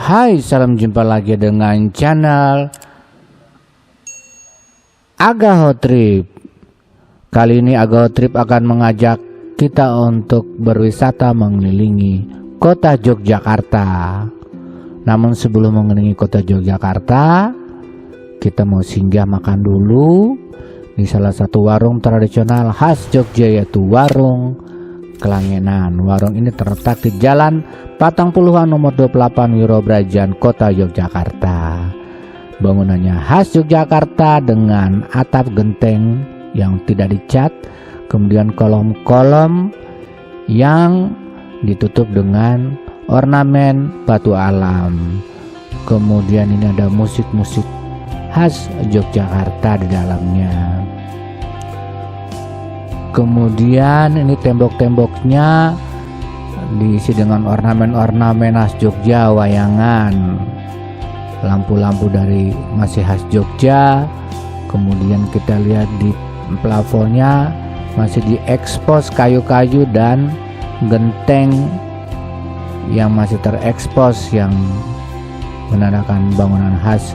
Hai, salam jumpa lagi dengan channel Aga Hot Trip. Kali ini Aga Hot Trip akan mengajak kita untuk berwisata mengelilingi kota Yogyakarta. Namun sebelum mengelilingi kota Yogyakarta, kita mau singgah makan dulu di salah satu warung tradisional khas Jogja, yaitu warung Kelangenan. Warung ini terletak di Jalan Patang Puluhan nomor 28 Wirobrajan, Kota Yogyakarta. Bangunannya khas Yogyakarta dengan atap genteng yang tidak dicat, kemudian kolom-kolom yang ditutup dengan ornamen batu alam. Kemudian ini ada musik-musik khas Yogyakarta di dalamnya. Kemudian ini tembok-temboknya diisi dengan ornamen-ornamen khas Jogja, wayangan, lampu-lampu dari masih khas Jogja. Kemudian kita lihat di plafonnya masih diekspos kayu-kayu dan genteng yang masih terekspos yang menandakan bangunan khas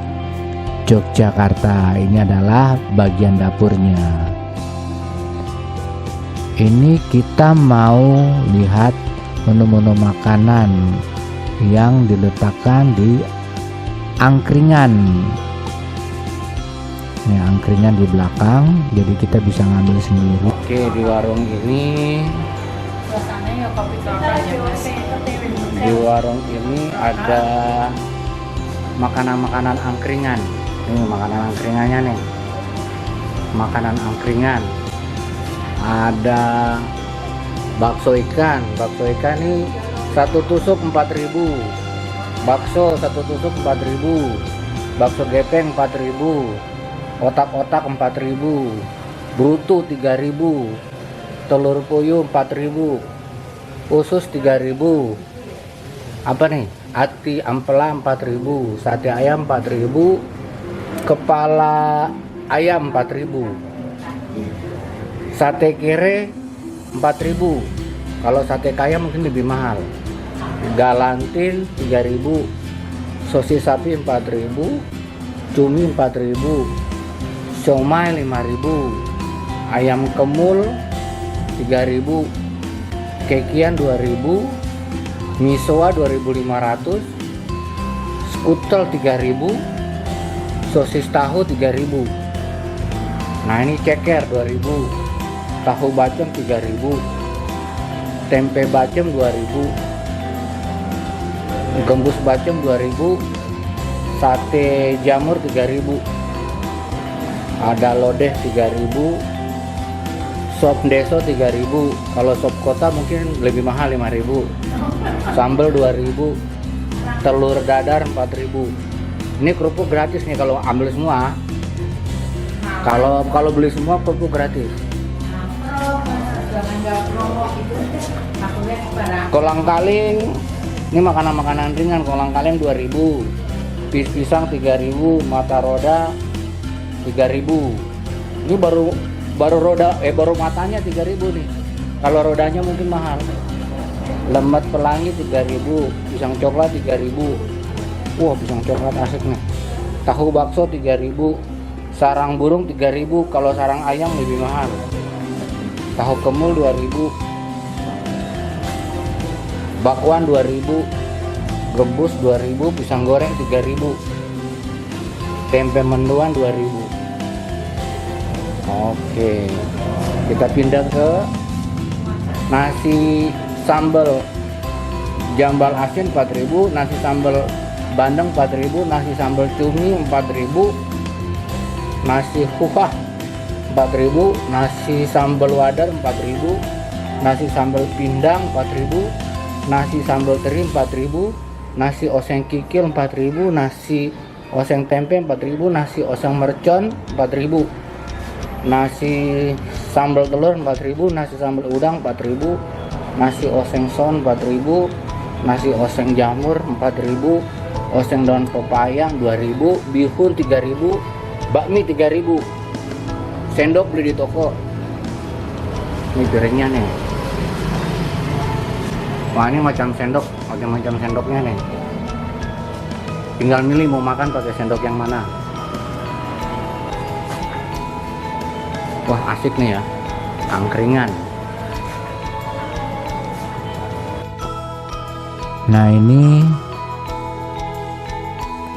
Yogyakarta. Ini adalah bagian dapurnya. Ini kita mau lihat menu-menu makanan yang diletakkan di angkringan. Ini angkringan di belakang, jadi kita bisa ngambil sendiri. Oke, di warung ini, di warung ini ada makanan-makanan angkringan. Ini makanan angkringannya nih, makanan angkringan. Ada bakso ikan ini satu tusuk 4.000, bakso satu tusuk 4.000, bakso gepeng 4.000, otak-otak 4.000, bruto 3.000, telur puyuh 4.000, usus 3.000, apa nih, ati ampela 4.000, sate ayam 4.000, kepala ayam 4.000, sate kere 4.000. Kalau sate kaya mungkin lebih mahal. Galantin 3.000, sosis sapi 4.000, cumi 4.000, siomay 5.000, ayam kemul 3.000, kekian 2.000, misoa 2.500, skutel 3.000, sosis tahu 3.000. Nah, ini ceker 2.000, tahu bacem 3.000, tempe bacem 2.000, gembus bacem 2.000, sate jamur 3.000, ada lodeh 3.000, sop deso 3.000. Kalau sop kota mungkin lebih mahal 5.000, sambal 2.000, telur dadar 4.000. Ini kerupuk gratis nih kalau ambil semua. Kalau beli semua kerupuk gratis. Kolang kaling, ini makanan-makanan ringan. Kolang kaling 2.000, pisang 3.000, mata roda 3.000. Ini baru roda, baru matanya 3.000 nih. Kalau rodanya mungkin mahal. Lemet pelangi 3.000, pisang coklat 3.000. Wah, pisang coklat asik nih. Tahu bakso 3.000, sarang burung 3.000. Kalau sarang ayam lebih mahal. Tahu kemul 2.000, bakwan 2.000, gembus 2.000, pisang goreng 3.000, tempe mendoan 2.000. Oke, kita pindah ke nasi sambal jambal asin 4.000, nasi sambal bandeng 4.000, nasi sambal cumi 4.000, nasi kuah 4.000, nasi sambal wadar 4.000, nasi sambal pindang 4.000, nasi sambal teri 4.000, nasi oseng kikil 4.000, nasi oseng tempe 4.000, nasi oseng mercon 4.000, nasi sambal telur 4.000, nasi sambal udang 4.000, nasi oseng son 4.000, nasi oseng jamur 4.000, oseng daun pepayang 2.000, bihun 3.000, bakmi 3.000. Sendok beli di toko. Ini piringnya nih. Wah, ini macam macam sendoknya nih. Tinggal milih mau makan pakai sendok yang mana. Wah, asik nih ya, angkringan. Nah, ini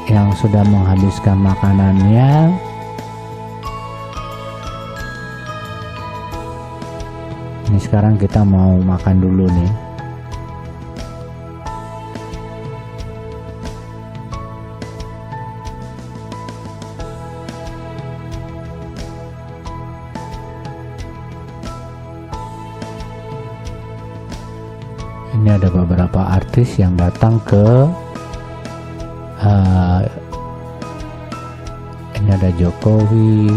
yang sudah menghabiskan makanannya. Ini sekarang kita mau makan dulu nih. Ini ada beberapa artis yang datang ke ini ada Jokowi,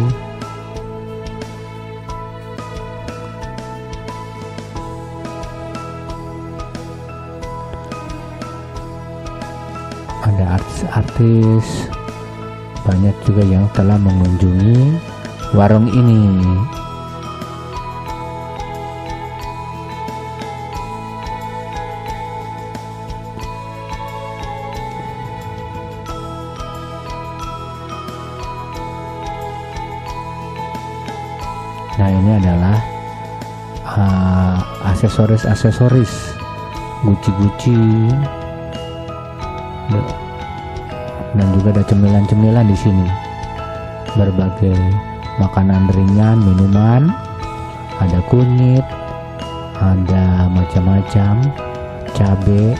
ada artis-artis, banyak juga yang telah mengunjungi warung ini. Nah, ini adalah aksesoris Gucci dan juga ada cemilan-cemilan di sini, berbagai makanan ringan, minuman, ada kunyit, ada macam-macam, cabai.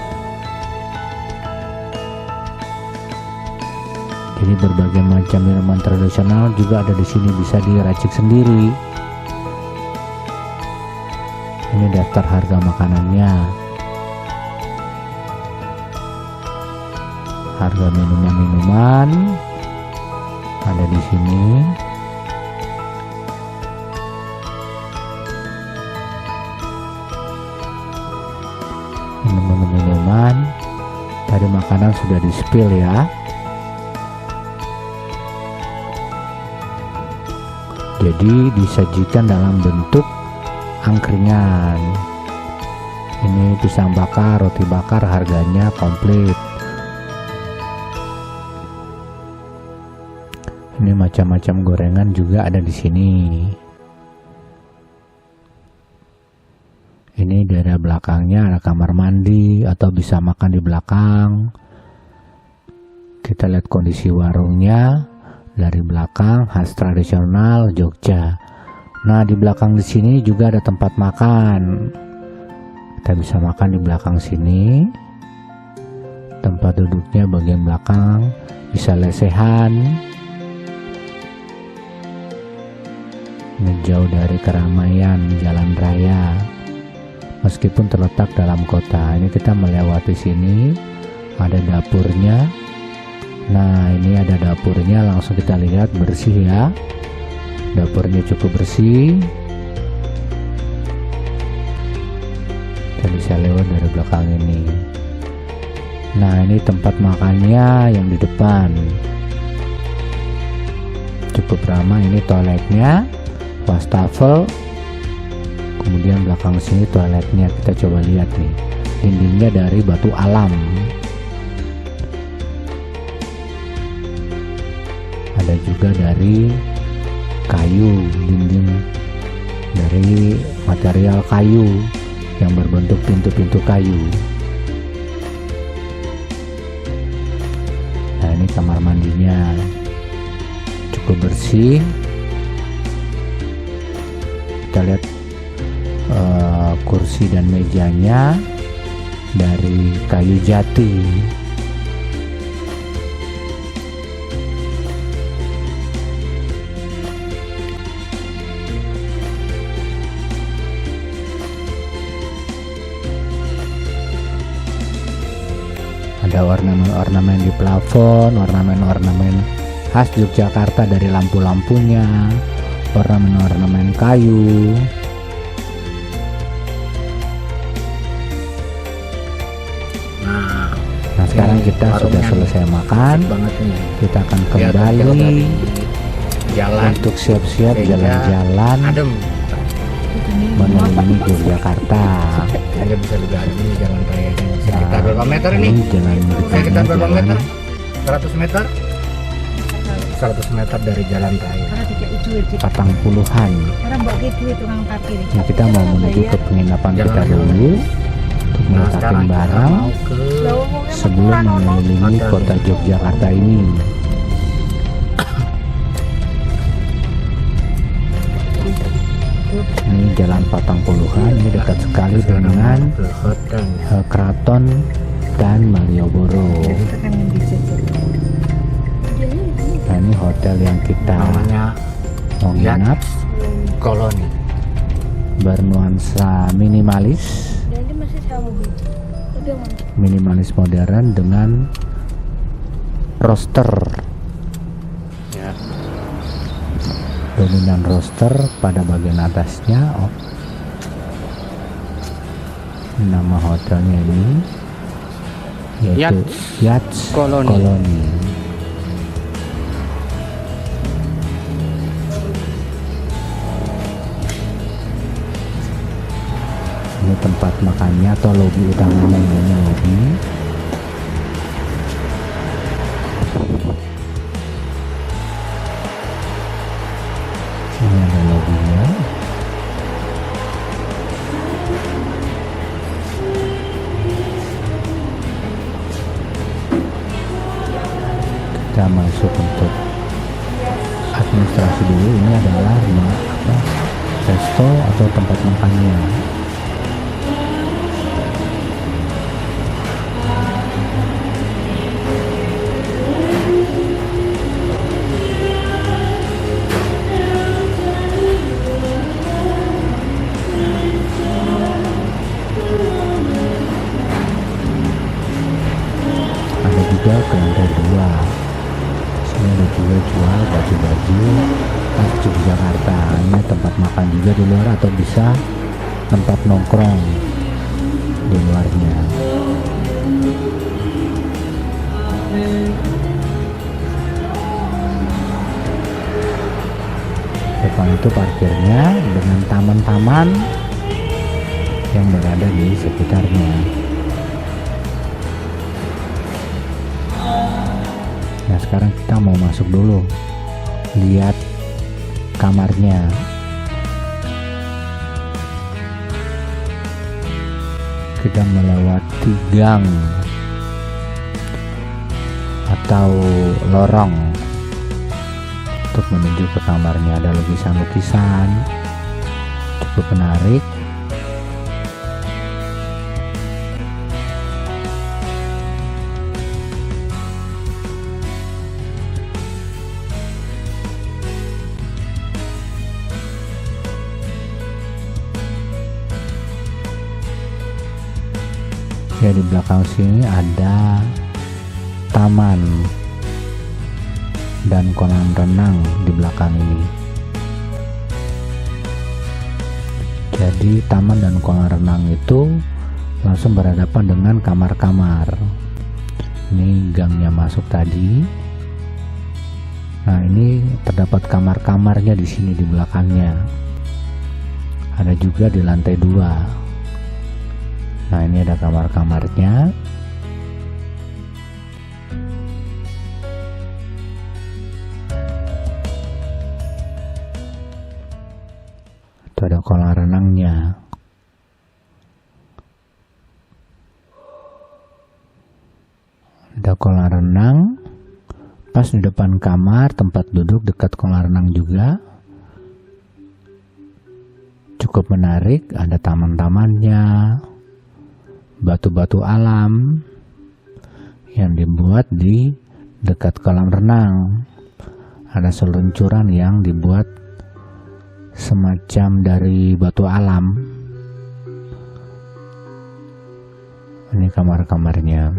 Jadi berbagai macam minuman tradisional juga ada di sini, bisa diracik sendiri. Ini daftar harga makanannya, harga minuman ada di sini. Minuman tadi makanan sudah di spill ya. Jadi disajikan dalam bentuk angkringan. Ini pisang bakar, roti bakar, harganya komplit. Ini macam-macam gorengan juga ada di sini. Ini daerah belakangnya ada kamar mandi atau bisa makan di belakang. Kita lihat kondisi warungnya dari belakang, khas tradisional Jogja. Nah, di belakang di sini juga ada tempat makan. Kita bisa makan di belakang sini. Tempat duduknya bagian belakang, bisa lesehan. Menjauh dari keramaian jalan raya. Meskipun terletak dalam kota, ini kita melewati sini. Ada dapurnya. Nah, ini ada dapurnya, langsung kita lihat bersih ya. Dapurnya cukup bersih. Kita bisa lewat dari belakang ini. Nah, ini tempat makannya yang di depan. Cukup ramah. Ini toiletnya, wastafel. Kemudian belakang sini toiletnya. Kita coba lihat nih. Dindingnya dari batu alam. Ada juga dari kayu, dinding dari material kayu yang berbentuk pintu-pintu kayu. Nah, ini kamar mandinya cukup bersih. Kita lihat kursi dan mejanya dari kayu jati. Ada ornamen-ornamen di plafon, ornamen-ornamen khas Yogyakarta dari lampu-lampunya, ornamen-ornamen kayu. Nah, sekarang kita sudah selesai makan. Kita akan kembali untuk siap-siap jalan-jalan menuju Yogyakarta. Anda bisa juga ada ini jalan raya sekitar berapa meter ini? Jalan Sekitar berapa meter? 100 meter? 100 meter dari jalan raya. Patang Puluhan. Nah, kita mau menuju ke penginapan kita dulu untuk meletakkan barang sebelum mengelilingi kota Yogyakarta ini. Ini jalan Patang Puluhan, ini dekat sekali dengan Keraton dan Malioboro. Nah, ini hotel yang kita mau nginap, Koloni, bernuansa minimalis modern dengan roster dominan roster pada bagian atasnya. Nama hotelnya ini yaitu Yachts Colony. Ini tempat makannya atau lobi utamanya, ini lobi. Ini ada lobinya. Kita masuk untuk administrasi dulu. Ini adalah resto atau tempat makannya. Juga ke lantai 2. Sini ada juga jual baju-baju khas Yogyakarta. Ini tempat makan juga di luar atau bisa tempat nongkrong di luarnya. Depan itu parkirnya dengan taman-taman yang berada di sekitarnya. Nah, sekarang kita mau masuk dulu, lihat kamarnya. Kita melewati gang atau lorong untuk menuju ke kamarnya. Ada lukisan-lukisan cukup menarik. Ya, di belakang sini ada taman dan kolam renang di belakang ini. Jadi taman dan kolam renang itu langsung berhadapan dengan kamar-kamar. Ini gangnya masuk tadi. Nah, ini terdapat kamar-kamarnya di sini di belakangnya. Ada juga di lantai 2. Nah, ini ada kamar-kamarnya. Itu ada kolam renangnya. Ada kolam renang pas di depan kamar, tempat duduk dekat kolam renang juga. Cukup menarik, ada taman-tamannya, batu-batu alam yang dibuat di dekat kolam renang. Ada seluncuran yang dibuat semacam dari batu alam. Ini kamar-kamarnya.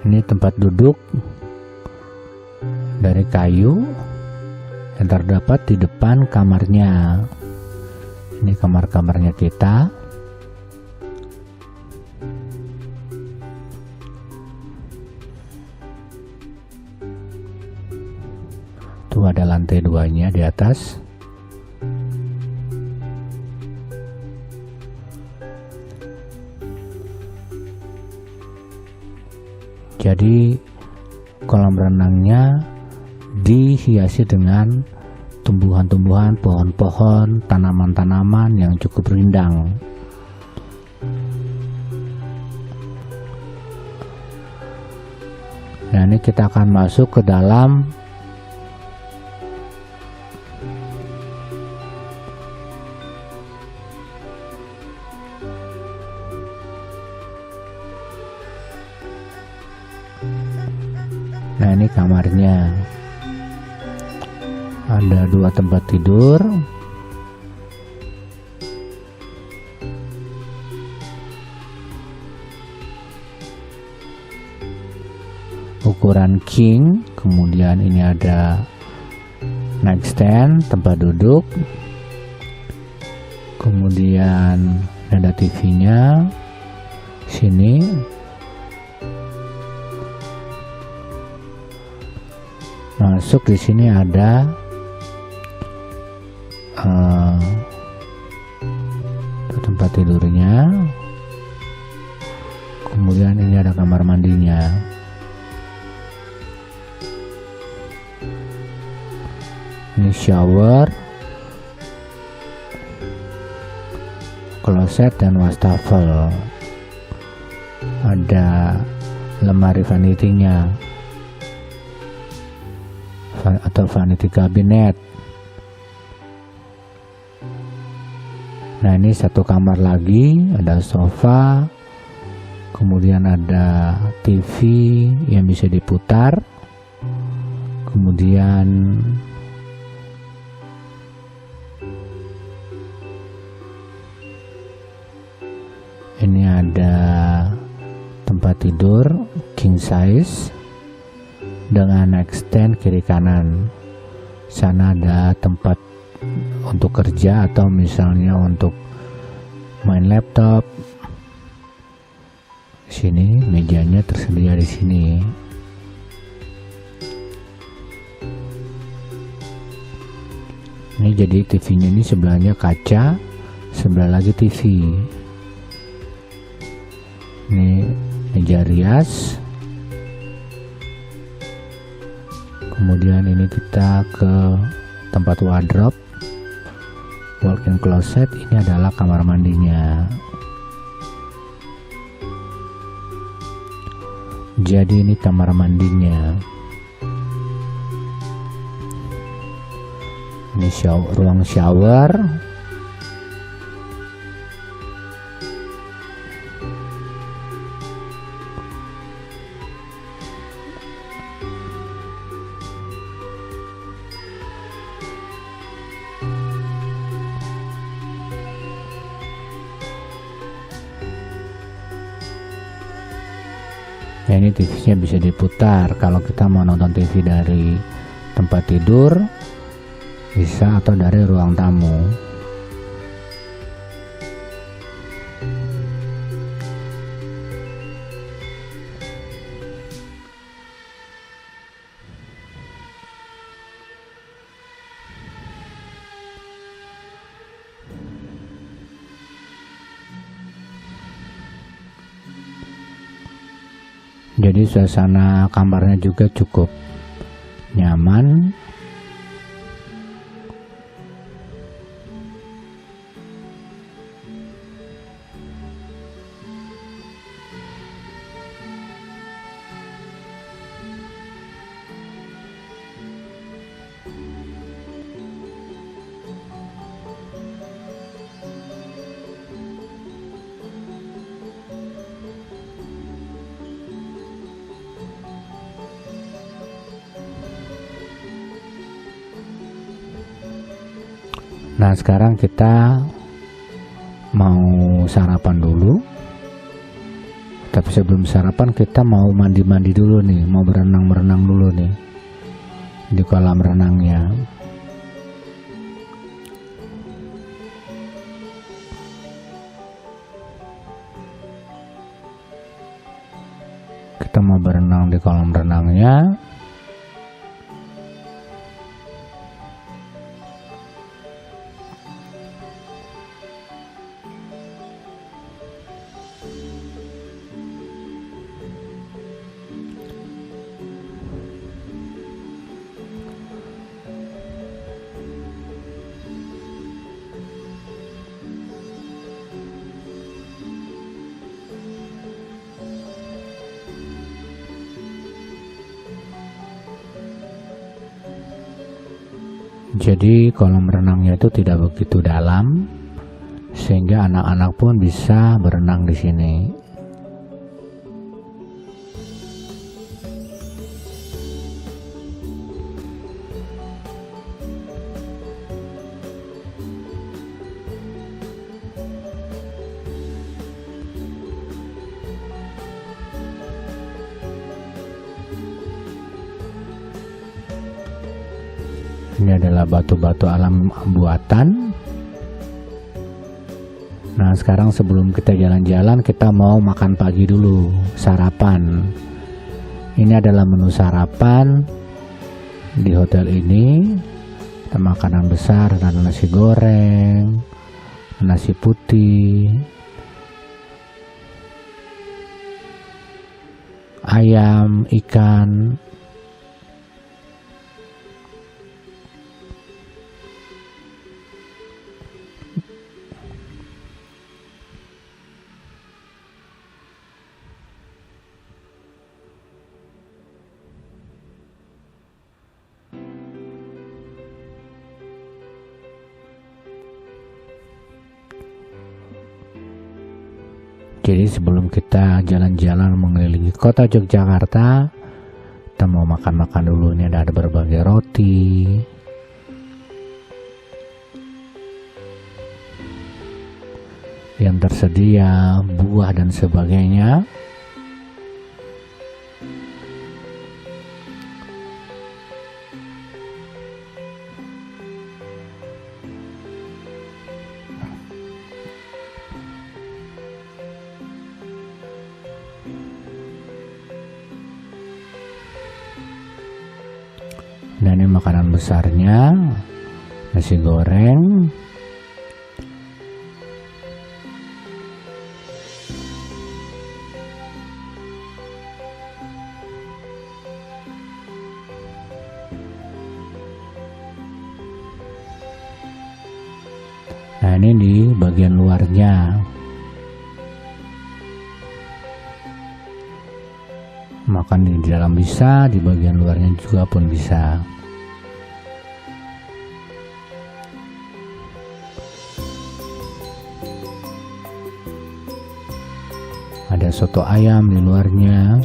Ini tempat duduk dari kayu yang terdapat di depan kamarnya. Ini kamar-kamarnya kita. Tuh ada lantai 2-nya di atas. Jadi kolam renangnya dihiasi dengan tumbuhan-tumbuhan, pohon-pohon, tanaman-tanaman yang cukup rindang. Nah, ini kita akan masuk ke dalam Nah, ini kamarnya. Ada 2 tempat tidur. Ukuran king. Kemudian ini ada nightstand, tempat duduk. Kemudian ada TV-nya. Sini. Masuk di sini ada tempat tidurnya. Kemudian ini ada kamar mandinya. Ini shower, kloset dan wastafel. Ada lemari vanity-nya atau vanity cabinet. Nah, ini satu kamar lagi, ada sofa, kemudian ada TV yang bisa diputar, kemudian ini ada tempat tidur king size dengan nightstand kiri kanan. Sana ada tempat untuk kerja atau misalnya untuk main laptop. Sini mejanya tersedia di sini. Ini jadi TV-nya ini sebelahnya kaca, sebelah lagi TV. Ini meja rias. Kemudian ini kita ke tempat wardrobe, walk-in closet. Ini adalah kamar mandinya. Jadi ini kamar mandinya. Ini ruang shower. Ya, ini TV-nya bisa diputar. Kalau kita mau nonton TV dari tempat tidur bisa, atau dari ruang tamu. Jadi suasana kamarnya juga cukup nyaman. Nah, sekarang kita mau sarapan dulu. Kita Tapi sebelum sarapan kita mau mandi-mandi dulu nih, mau berenang-berenang dulu nih di kolam renangnya. Kita mau berenang di kolam renangnya. Jadi kolam renangnya itu tidak begitu dalam, sehingga anak-anak pun bisa berenang di sini. Ini adalah batu-batu alam buatan. Nah, sekarang sebelum kita jalan-jalan, kita mau makan pagi dulu, sarapan. Ini adalah menu sarapan di hotel ini. Ada makanan besar, ada nasi goreng, nasi putih, ayam, ikan. Jadi sebelum kita jalan-jalan mengelilingi kota Yogyakarta, kita mau makan-makan dulu. Ini ada berbagai roti, yang tersedia, buah dan sebagainya. Nah, ini makanan besarnya, nasi goreng, nah ini di bagian luarnya. Makan di dalam bisa, di bagian luarnya juga pun bisa. Ada soto ayam di luarnya.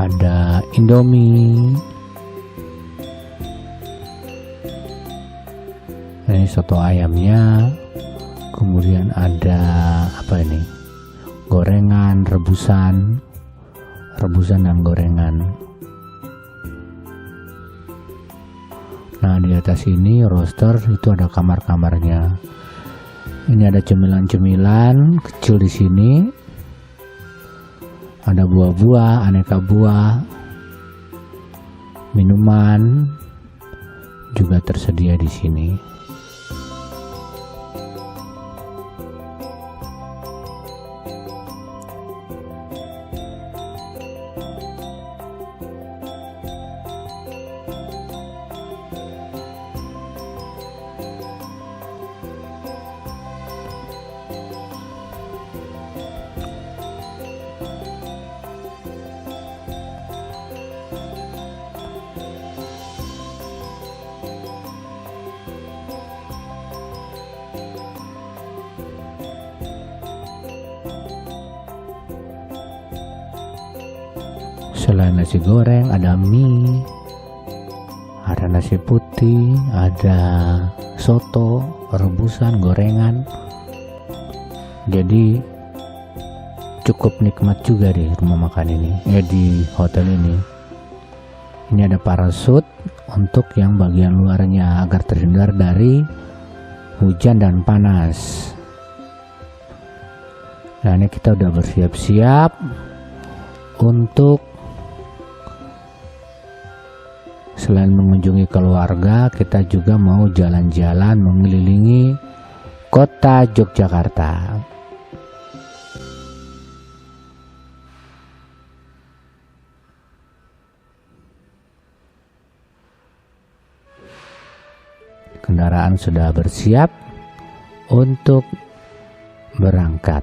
Ada Indomie. Ini soto ayamnya. Kemudian ada apa ini? Gorengan, rebusan dan gorengan. Nah, di atas ini roster itu ada kamar-kamarnya. Ini ada cemilan-cemilan kecil di sini. Ada buah-buah, aneka buah, minuman juga tersedia di sini. Selain nasi goreng, ada mie, Ada nasi putih, ada soto, rebusan, gorengan. Jadi cukup nikmat juga di rumah makan ini, di hotel ini. Ini ada parasut untuk yang bagian luarnya agar terhindar dari hujan dan panas. Nah, ini kita udah bersiap-siap untuk selain mengunjungi keluarga, kita juga mau jalan-jalan mengelilingi kota Yogyakarta. Kendaraan sudah bersiap untuk berangkat.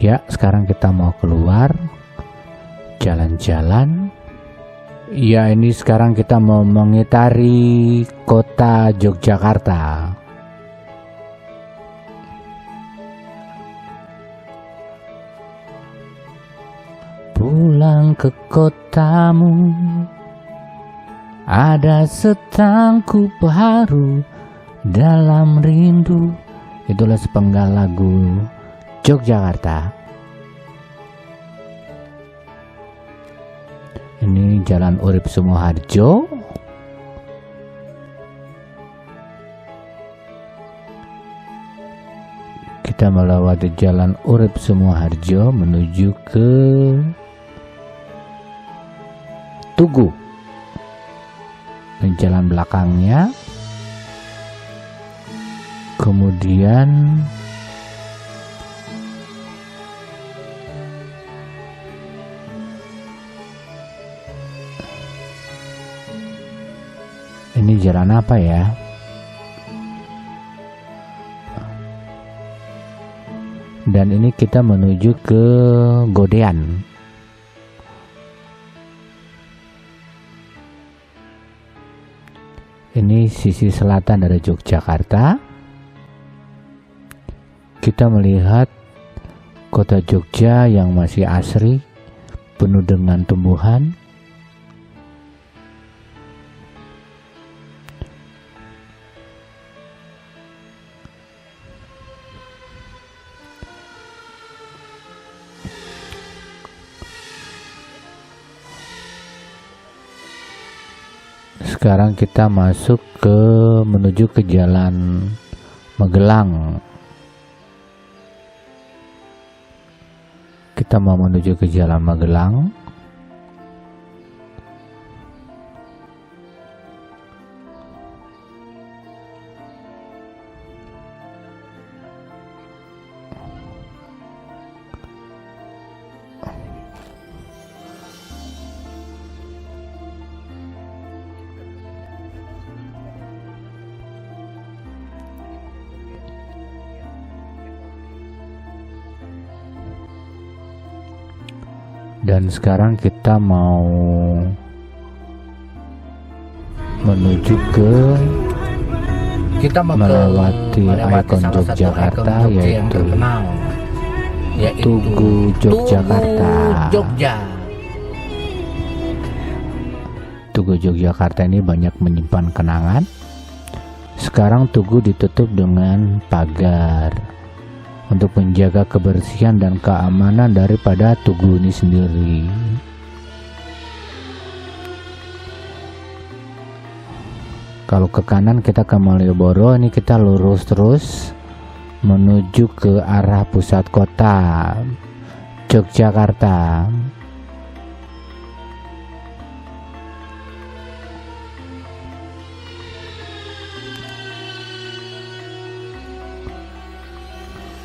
Ya, sekarang kita mau keluar jalan-jalan. Ya, ini sekarang kita mau mengitari kota Yogyakarta. Pulang ke kotamu, ada setangkup haru dalam rindu. Itulah sepenggal lagu Yogyakarta. Ini Jalan Urip Sumoharjo. Kita melewati Jalan Urip Sumoharjo menuju ke Tugu. Ini jalan belakangnya. Kemudian ini jalan apa ya? Dan ini kita menuju ke Godean. Ini sisi selatan dari Yogyakarta. Kita melihat kota Jogja yang masih asri, penuh dengan tumbuhan. Sekarang kita menuju ke Jalan Magelang. Kita mau menuju ke Jalan Magelang. Dan sekarang kita mau menuju ke melewati ikon Yogyakarta, yaitu Tugu Yogyakarta. Tugu Yogyakarta ini banyak menyimpan kenangan. Sekarang Tugu ditutup dengan pagar untuk menjaga kebersihan dan keamanan daripada Tugu ini sendiri. Kalau ke kanan kita ke Malioboro, ini kita lurus terus menuju ke arah pusat kota Yogyakarta.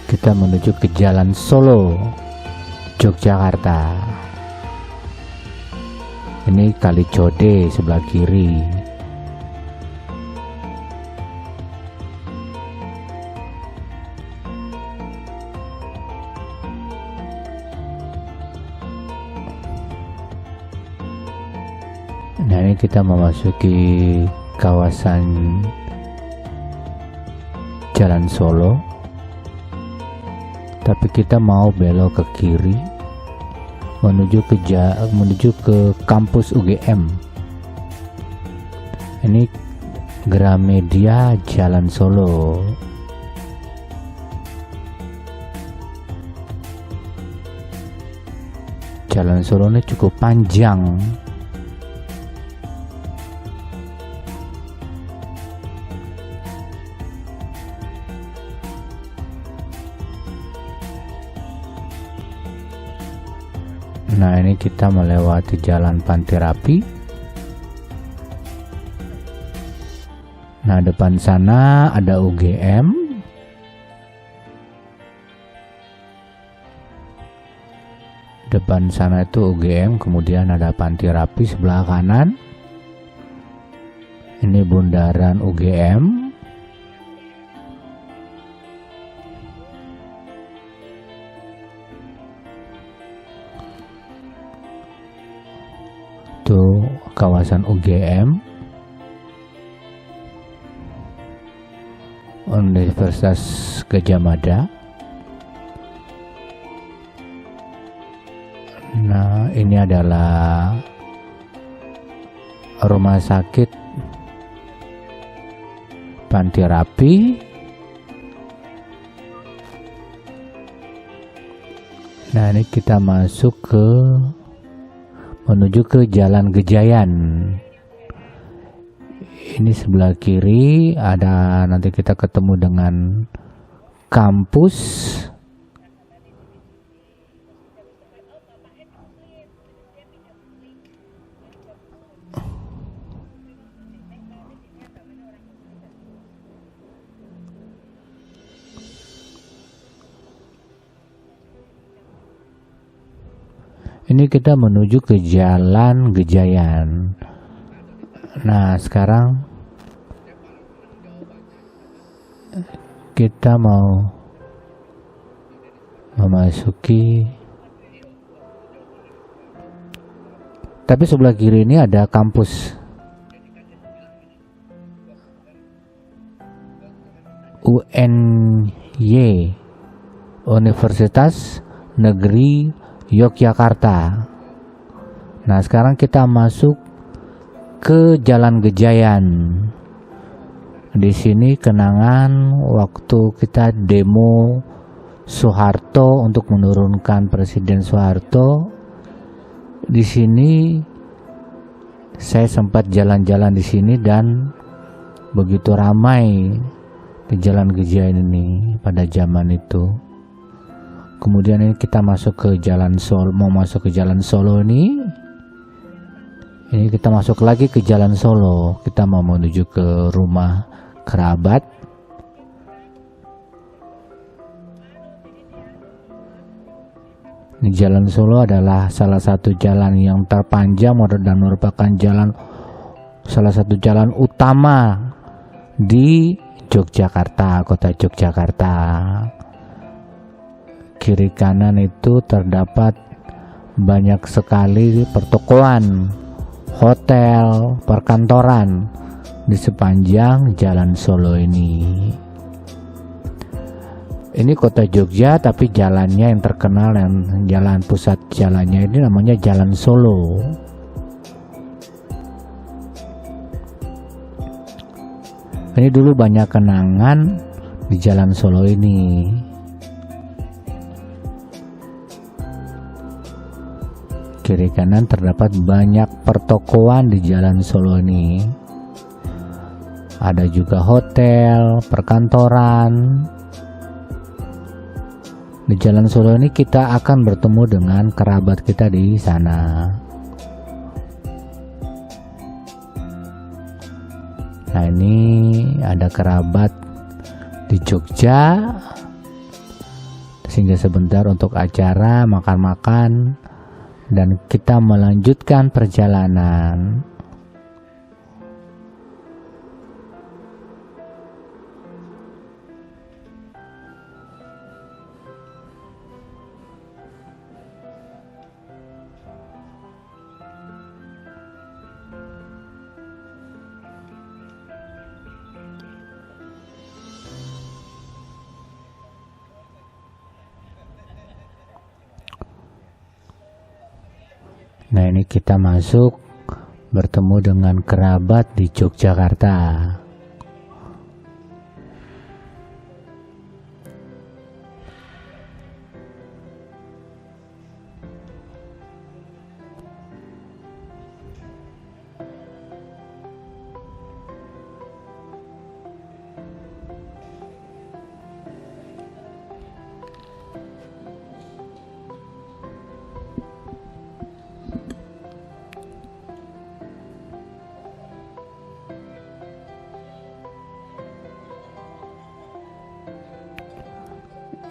Kita menuju ke Jalan Solo, Yogyakarta. Ini Kali Code sebelah kiri. ini kita memasuki kawasan Jalan Solo, tapi kita mau belok ke kiri menuju ke kampus UGM. Ini Gramedia Jalan Solo. Jalan Solo ini cukup panjang. Nah, ini kita melewati Jalan Panti Rapi. Nah, depan sana ada UGM. Depan sana itu UGM, kemudian ada Panti Rapi sebelah kanan. Ini bundaran UGM. Itu kawasan UGM, Universitas Gadjah Mada. Nah, ini adalah rumah sakit Panti Rapi. Nah, ini kita menuju ke Jalan Gejayan. Ini sebelah kiri ada, nanti kita ketemu dengan kampus. Ini kita menuju ke Jalan Gejayan. Nah, sekarang kita mau memasuki, tapi sebelah kiri ini ada kampus UNY, Universitas Negeri Yogyakarta. Nah, sekarang kita masuk ke Jalan Gejayan. Di sini kenangan waktu kita demo Soeharto untuk menurunkan Presiden Soeharto. Di sini saya sempat jalan-jalan di sini dan begitu ramai di Jalan Gejayan ini pada zaman itu. Kemudian ini kita masuk ke Jalan Solo, mau masuk ke Jalan Solo ini. Ini kita masuk lagi ke Jalan Solo. Kita mau menuju ke rumah kerabat. Ini Jalan Solo adalah salah satu jalan yang terpanjang dan merupakan salah satu jalan utama di Yogyakarta, kota Yogyakarta. Kiri kanan itu terdapat banyak sekali pertokoan, hotel, perkantoran di sepanjang Jalan Solo ini. Ini kota Jogja, tapi jalannya yang terkenal dan jalan pusat jalannya ini namanya Jalan Solo. Ini dulu banyak kenangan di Jalan Solo ini. Kiri kanan terdapat banyak pertokoan di Jalan Solo ini. Ada juga hotel, perkantoran. Di Jalan Solo ini kita akan bertemu dengan kerabat kita di sana. Nah, ini ada kerabat di Jogja. Sehingga sebentar untuk acara makan-makan dan kita melanjutkan perjalanan. Nah, ini kita masuk bertemu dengan kerabat di Yogyakarta.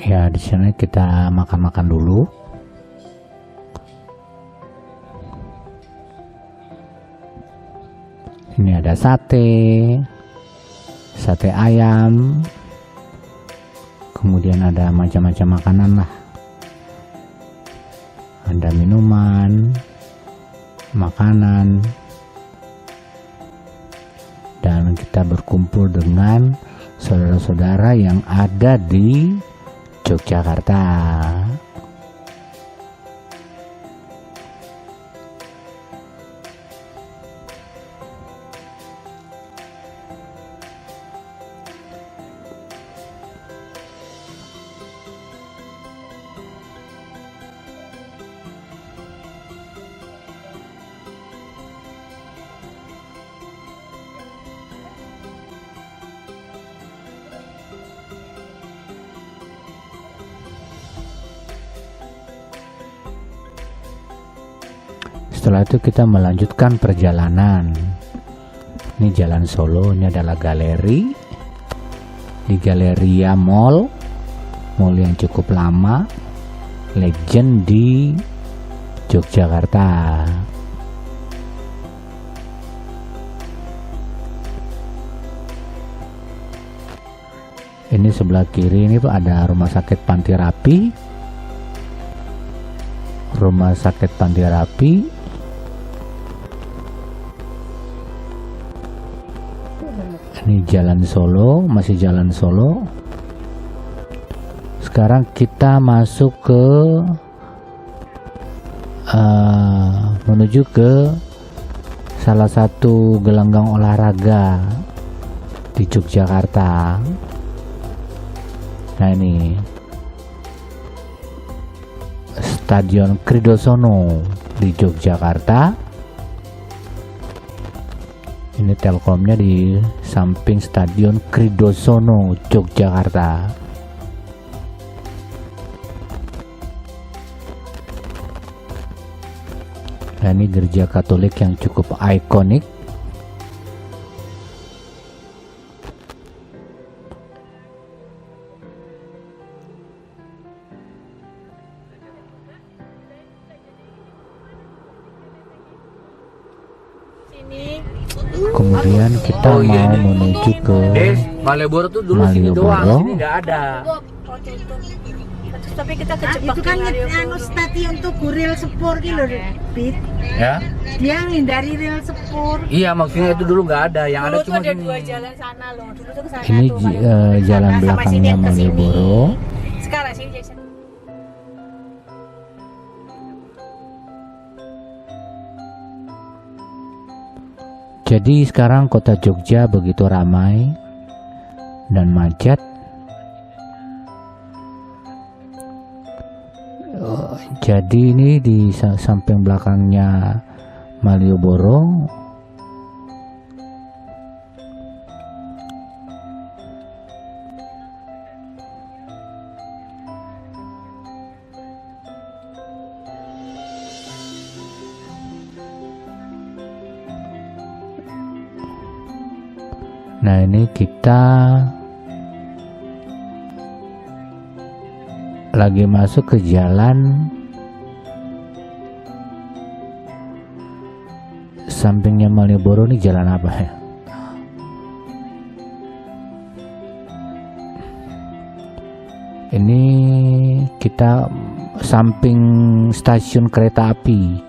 Ya, di sana kita makan-makan dulu. Ini ada sate ayam, kemudian ada macam-macam makanan lah. Ada minuman, makanan, dan kita berkumpul dengan saudara-saudara yang ada di Yogyakarta. Setelah itu kita melanjutkan perjalanan. Ini Jalan Solo, ini adalah galeri. Di Galeria Mall yang cukup lama, legend di Yogyakarta. Ini sebelah kiri ini Pak, ada rumah sakit Panti Rapi. Rumah sakit Panti Rapi. Ini Jalan Solo, masih Jalan Solo. Sekarang kita masuk ke menuju ke salah satu gelanggang olahraga di Yogyakarta. Nah, ini Stadion Kridosono di Yogyakarta. Ini Telkomnya di samping Stadion Kridosono Yogyakarta. Nah, ini gereja Katolik yang cukup ikonik. Kemudian kita mau menuju ke Malioboro tuh dulu sini doang, sini nggak ada. Tapi kita kejebak itu kan stadion tuh rel sepur gitu loh, Pit. Ya? Dia ngindari rel sepur. Iya, maksudnya itu dulu nggak ada, yang ada cuma ada gini. dua jalan sana loh. Dulu tuh kesana ini tuh, jalan sama belakangnya sini ke sini. Malioboro. Sekarang sini Jason. Jadi sekarang kota Jogja begitu ramai dan macet. Jadi ini di samping belakangnya Malioboro. Nah, ini kita lagi masuk ke jalan sampingnya Malioboro. Ini jalan apa ya? Ini kita samping stasiun kereta api.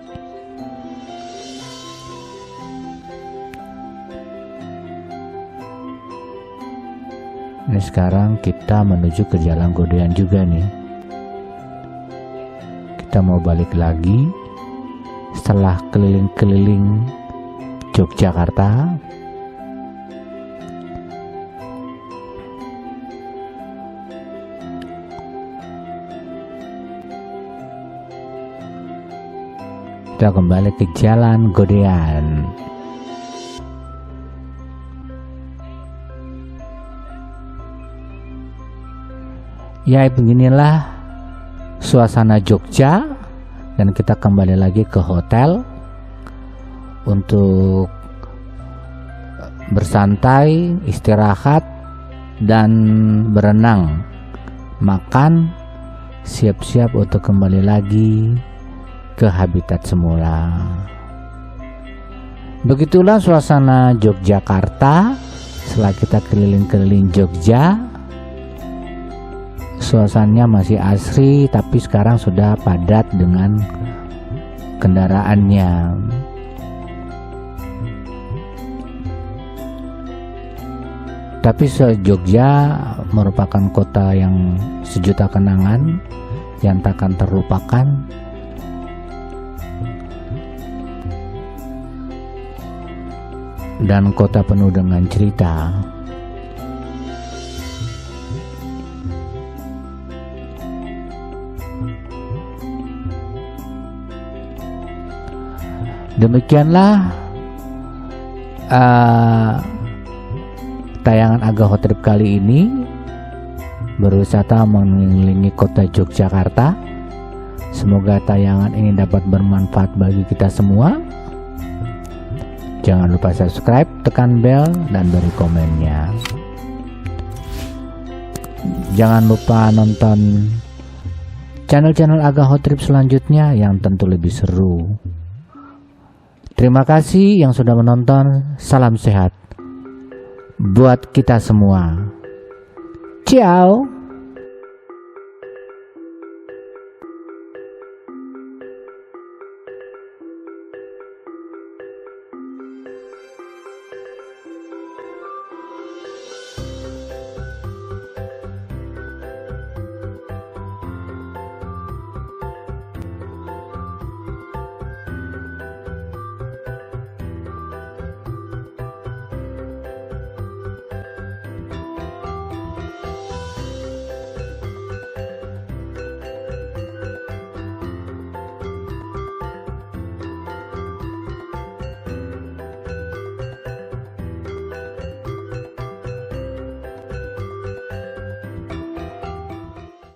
Ini sekarang kita menuju ke Jalan Godean juga nih. Kita mau balik lagi setelah keliling-keliling Yogyakarta, kita kembali ke Jalan Godean. Ya, beginilah suasana Jogja, dan kita kembali lagi ke hotel untuk bersantai, istirahat, dan berenang, makan, siap-siap untuk kembali lagi ke habitat semula. Begitulah suasana Yogyakarta setelah kita keliling-keliling Jogja. Suasananya masih asri, tapi sekarang sudah padat dengan kendaraannya. Tapi Jogja merupakan kota yang sejuta kenangan yang takkan terlupakan. Dan kota penuh dengan cerita. Demikianlah tayangan Aga Hot Trip kali ini, berwisata mengelilingi kota Yogyakarta. Semoga tayangan ini dapat bermanfaat bagi kita semua. Jangan lupa subscribe, tekan bel, dan beri komennya. Jangan lupa nonton channel-channel Aga Hot Trip selanjutnya yang tentu lebih seru. Terima kasih yang sudah menonton. Salam sehat buat kita semua. Ciao.